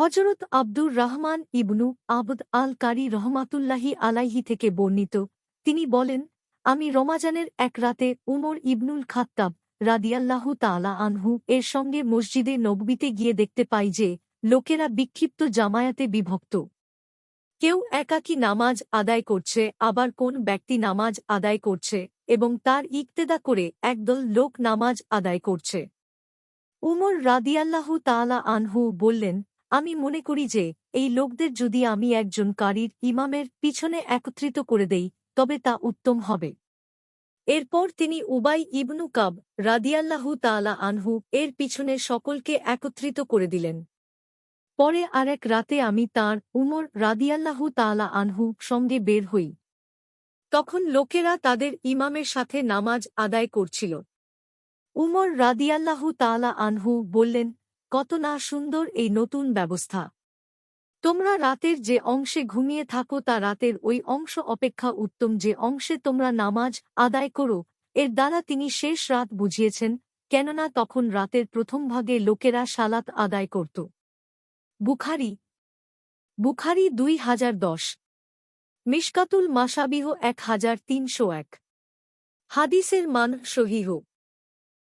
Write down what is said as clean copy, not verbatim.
হযরত আব্দুর রহমান ইবনু আবদ আল কারি রহমাতুল্লাহি আলাইহি থেকে বর্ণিত, তিনি বলেন, আমি রমাজানের এক রাতে উমর ইবনুল খাত্তাব রাদিয়াল্লাহু তাআলা আনহু এর সঙ্গে মসজিদে নববীতে গিয়ে দেখতে পাই যে, লোকেরা বিক্ষিপ্ত জামায়াতে বিভক্ত। কেউ একাকী নামাজ আদায় করছে, আবার কোন ব্যক্তি নামাজ আদায় করছে এবং তার ইক্তেদা করে একদল লোক নামাজ আদায় করছে। উমর রাদিয়াল্লাহু তাআলা আনহু বললেন, আমি মনে করি যে, এই লোকদের যদি আমি একজন কারীর ইমামের পিছনে একত্রিত করে দেই, তবে তা উত্তম হবে। এরপর তিনি উবাই ইবনু কাব রাদিয়াল্লাহু তাআলা আনহু এর পিছনে সকলকে একত্রিত করে দিলেন। পরে আরেক রাতে আমি তাঁর উমর রাদিয়াল্লাহু তাআলা আনহু সঙ্গে বের হই। তখন লোকেরা তাদের ইমামের সাথে নামাজ আদায় করছিল। উমর রাদিয়াল্লাহু তাআলা আনহু বললেন, কত না সুন্দর এই নতুন ব্যবস্থা! তোমরা রাতের যে অংশে ঘুমিয়ে থাকো তা রাতের ওই অংশ অপেক্ষা উত্তম যে অংশে তোমরা নামাজ আদায় করো। এর দ্বারা তিনি শেষ রাত বুঝিয়েছেন, কেননা তখন রাতের প্রথম ভাগে লোকেরা সালাত আদায় করত। বুখারী 2010, মিশকাতুল মাসাবিহ 1301। হাদিসের মান সহিহ।